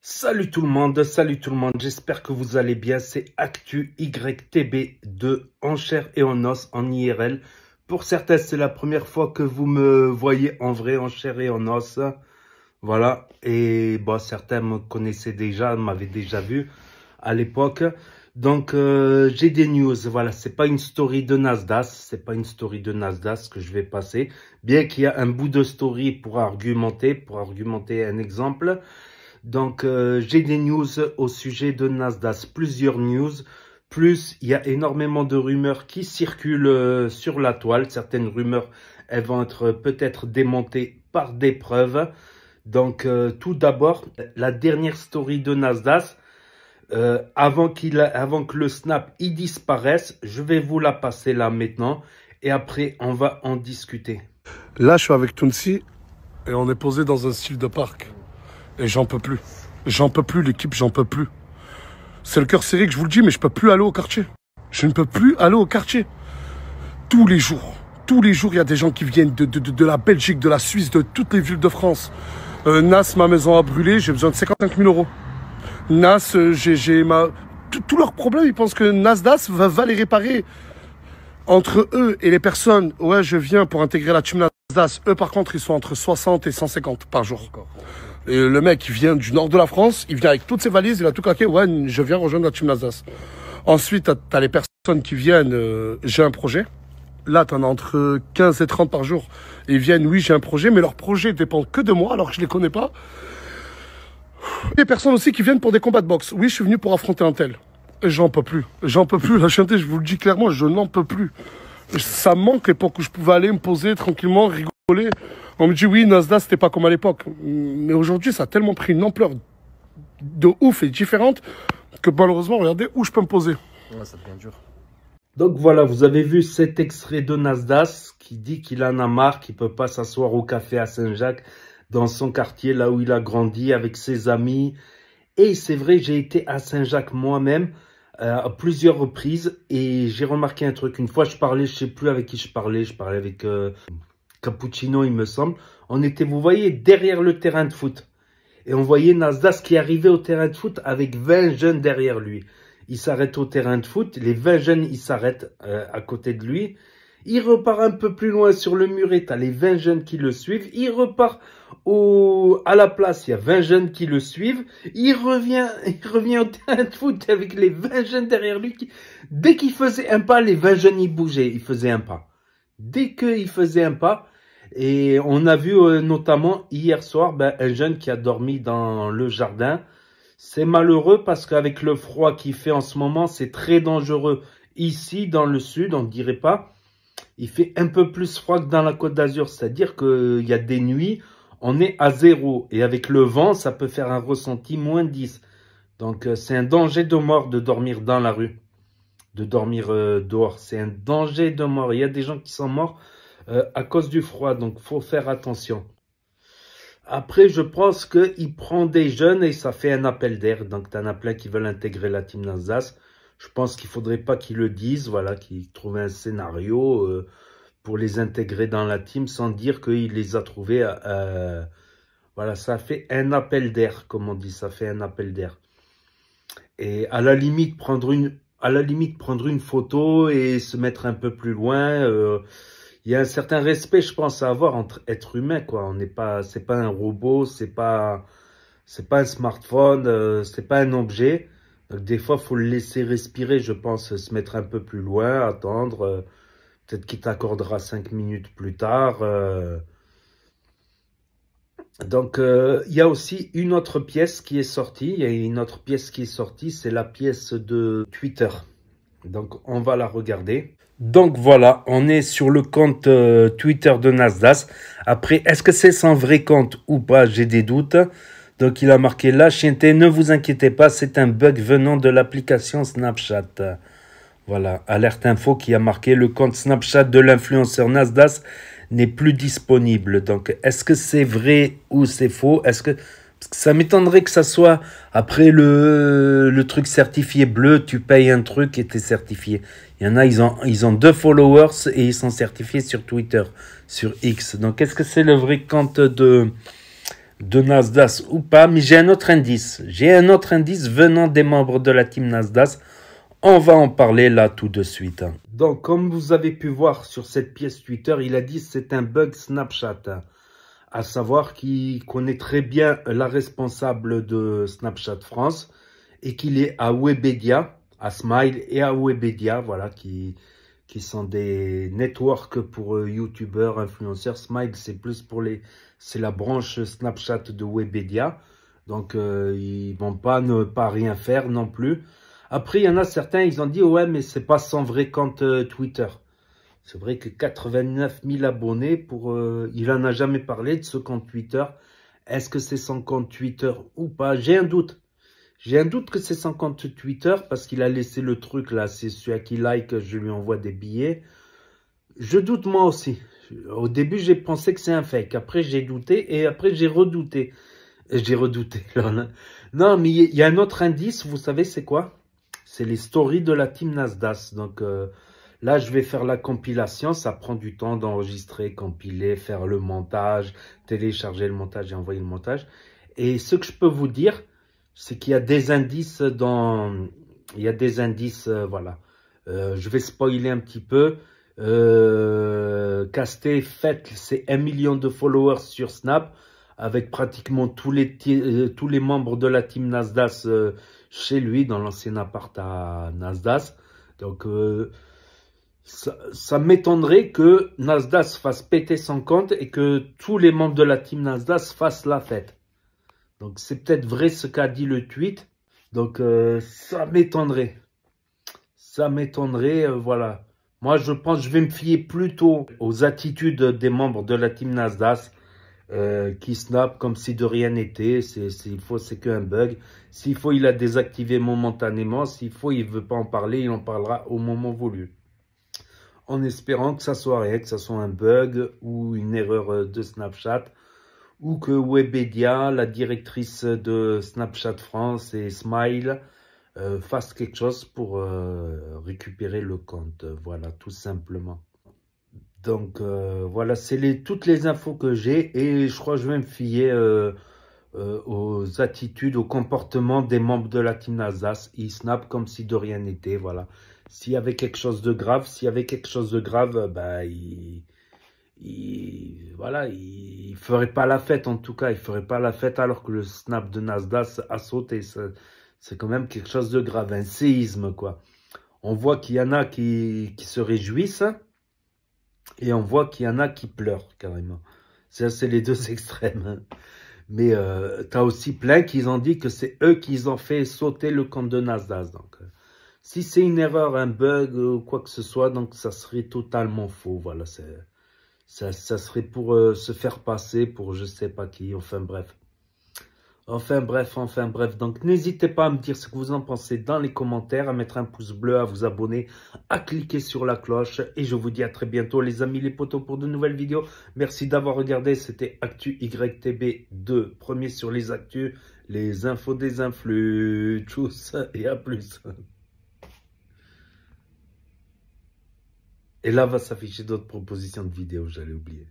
Salut tout le monde, j'espère que vous allez bien, c'est Actu YTB de En chair et en os, en IRL. Pour certains, c'est la première fois que vous me voyez en vrai, en chair et en os. Voilà, et bon, certains me connaissaient déjà, m'avaient déjà vu à l'époque. Donc, j'ai des news, voilà, c'est pas une story de Nasdaq, que je vais passer. Bien qu'il y a un bout de story pour argumenter un exemple. Donc, j'ai des news au sujet de Nasdaq, plusieurs news. Plus, il y a énormément de rumeurs qui circulent sur la toile. Certaines rumeurs, elles vont être peut-être démontées par des preuves. Donc, tout d'abord, la dernière story de Nasdaq, avant que le snap y disparaisse, je vais vous la passer là maintenant. Et après, on va en discuter. Là, je suis avec Tounsi et on est posé dans un style de parc. Et j'en peux plus. J'en peux plus, l'équipe, j'en peux plus. C'est le cœur serré que je vous le dis, mais je peux plus aller au quartier. Je ne peux plus aller au quartier. Tous les jours, il y a des gens qui viennent de la Belgique, de la Suisse, de toutes les villes de France. Nas, ma maison a brûlé, j'ai besoin de 55 000 euros. Nas, j'ai ma... Tous leurs problèmes, ils pensent que Nasdaq va les réparer. Entre eux et les personnes, ouais, je viens pour intégrer la team Nasdaq. Eux, par contre, ils sont entre 60 et 150 par jour. Et le mec, il vient du nord de la France, il vient avec toutes ses valises, il a tout claqué. Ouais, je viens rejoindre la team Nasdaq. Ensuite, t'as les personnes qui viennent, j'ai un projet. Là, t'en as entre 15 et 30 par jour. Et ils viennent, oui, j'ai un projet, mais leur projet dépend que de moi, alors que je les connais pas. Les personnes aussi qui viennent pour des combats de boxe. Oui, je suis venu pour affronter un tel. J'en peux plus. J'en peux plus. La chanter, je vous le dis clairement, je n'en peux plus. Ça me manque l'époque où je pouvais aller me poser tranquillement, rigoler. On me dit oui, Nasdaq, c'était pas comme à l'époque. Mais aujourd'hui, ça a tellement pris une ampleur de ouf et différente que malheureusement, regardez où je peux me poser. Ouais, ça devient dur. Donc voilà, vous avez vu cet extrait de Nasdaq qui dit qu'il en a marre, qu'il peut pas s'asseoir au café à Saint-Jacques, dans son quartier, là où il a grandi, avec ses amis. Et c'est vrai, j'ai été à Saint-Jacques moi-même à plusieurs reprises et j'ai remarqué un truc. Une fois, je parlais, je sais plus avec qui je parlais avec Cappuccino, il me semble. On était, vous voyez, derrière le terrain de foot. Et on voyait Nasdaq qui arrivait au terrain de foot avec 20 jeunes derrière lui. Il s'arrête au terrain de foot, les 20 jeunes, ils s'arrêtent à côté de lui. Il repart un peu plus loin sur le muret, tu as les 20 jeunes qui le suivent. Il repart à la place, il y a 20 jeunes qui le suivent. Il revient au terrain de foot avec les 20 jeunes derrière lui. Dès qu'il faisait un pas, les 20 jeunes, ils bougeaient, ils faisaient un pas. Dès qu'il faisait un pas, et on a vu notamment hier soir un jeune qui a dormi dans le jardin. C'est malheureux parce qu'avec le froid qu'il fait en ce moment, c'est très dangereux. Ici, dans le sud, on ne dirait pas. Il fait un peu plus froid que dans la Côte d'Azur, c'est-à-dire qu'il y a des nuits, on est à 0. Et avec le vent, ça peut faire un ressenti moins 10. Donc, c'est un danger de mort de dormir dans la rue, de dormir dehors. C'est un danger de mort. Il y a des gens qui sont morts à cause du froid, donc il faut faire attention. Après, je pense qu'il prend des jeunes et ça fait un appel d'air. Donc, tu en as plein qui veulent intégrer la team Nasdaq. Je pense qu'il ne faudrait pas qu'ils le disent, voilà, qu'ils trouvent un scénario pour les intégrer dans la team sans dire qu'il les a trouvés. Voilà, ça fait un appel d'air, comme on dit, ça fait un appel d'air. Et à la limite, prendre une photo et se mettre un peu plus loin. Il y a un certain respect, je pense, à avoir entre êtres humains, quoi. On n'est pas, c'est pas un robot, c'est pas un smartphone, c'est pas un objet. Donc, des fois, faut le laisser respirer, je pense, se mettre un peu plus loin, attendre. Peut-être qu'il t'accordera 5 minutes plus tard. Donc, il y a aussi une autre pièce qui est sortie. Il y a une autre pièce qui est sortie, c'est la pièce de Twitter. Donc, on va la regarder. Donc, voilà, on est sur le compte Twitter de Nasdaq. Après, est-ce que c'est son vrai compte ou pas? J'ai des doutes. Donc, il a marqué là, chienté, ne vous inquiétez pas, c'est un bug venant de l'application Snapchat. Voilà, alerte info qui a marqué le compte Snapchat de l'influenceur Nasdaq n'est plus disponible. Donc, est-ce que c'est vrai ou c'est faux? Parce que ça m'étonnerait que ça soit après le truc certifié bleu, tu payes un truc et tu es certifié. Il y en a, ils ont 2 followers et ils sont certifiés sur Twitter, sur X. Donc, est-ce que c'est le vrai compte de de Nasdaq ou pas, mais j'ai un autre indice. J'ai un autre indice venant des membres de la team Nasdaq. On va en parler là tout de suite. Donc, comme vous avez pu voir sur cette pièce Twitter, il a dit que c'est un bug Snapchat. À savoir qu'il connaît très bien la responsable de Snapchat France et qu'il est à Webedia, à Smile et à Webedia, voilà, qui sont des networks pour youtubeurs, influenceurs. Smile, c'est plus pour c'est la branche Snapchat de Webedia. Donc, ils vont pas ne pas rien faire non plus. Après, il y en a certains, ils ont dit, ouais, mais c'est pas son vrai compte Twitter. C'est vrai que 89 000 abonnés, il en a jamais parlé de ce compte Twitter. Est-ce que c'est son compte Twitter ou pas? J'ai un doute. J'ai un doute que c'est son compte Twitter parce qu'il a laissé le truc là. C'est celui qui like, je lui envoie des billets. Je doute moi aussi. Au début, j'ai pensé que c'est un fake. Après, j'ai douté et après, j'ai redouté. J'ai redouté. Non, mais il y a un autre indice. Vous savez, c'est quoi? C'est les stories de la team Nasdaq. Donc là, je vais faire la compilation. Ça prend du temps d'enregistrer, compiler, faire le montage, télécharger le montage et envoyer le montage. Et ce que je peux vous dire, c'est qu'il y a des indices voilà. Je vais spoiler un petit peu. Casté fête ses 1 million de followers sur Snap, avec pratiquement tous les membres de la team Nasdaq chez lui, dans l'ancien appart à Nasdaq. Donc, ça m'étonnerait que Nasdaq fasse péter son compte et que tous les membres de la team Nasdaq fassent la fête. Donc, c'est peut-être vrai ce qu'a dit le tweet. Donc, ça m'étonnerait. Ça m'étonnerait, voilà. Moi, je pense que je vais me fier plutôt aux attitudes des membres de la team Nasdaq qui snap comme si de rien n'était. S'il faut, c'est qu'un bug. S'il faut, il a désactivé momentanément. S'il faut, il ne veut pas en parler. Il en parlera au moment voulu. En espérant que ça soit rien, que ça soit un bug ou une erreur de Snapchat. Ou que Webedia, la directrice de Snapchat France et Smile, fasse quelque chose pour récupérer le compte. Voilà, tout simplement. Donc, voilà, c'est toutes les infos que j'ai. Et je crois que je vais me fier aux attitudes, au comportement des membres de la team Nasdaq. Ils snap comme si de rien n'était, voilà. S'il y avait quelque chose de grave, bah, voilà, il ferait pas la fête en tout cas. Il ferait pas la fête alors que le snap de Nasdaq a sauté. C'est quand même quelque chose de grave, un séisme, quoi. On voit qu'il y en a qui se réjouissent et on voit qu'il y en a qui pleurent, carrément. Ça, c'est les deux extrêmes. Mais tu as aussi plein qui ont dit que c'est eux qui ont fait sauter le compte de Nasdaq. Donc, si c'est une erreur, un bug ou quoi que ce soit, donc ça serait totalement faux. Voilà, ça serait pour se faire passer pour je sais pas qui. Enfin bref. Enfin bref, donc n'hésitez pas à me dire ce que vous en pensez dans les commentaires, à mettre un pouce bleu, à vous abonner, à cliquer sur la cloche. Et je vous dis à très bientôt les amis, les potos pour de nouvelles vidéos. Merci d'avoir regardé, c'était Actu YTB 2, premier sur les actus, les infos des influx. Tchuss et à plus. Et là va s'afficher d'autres propositions de vidéos, j'allais oublier.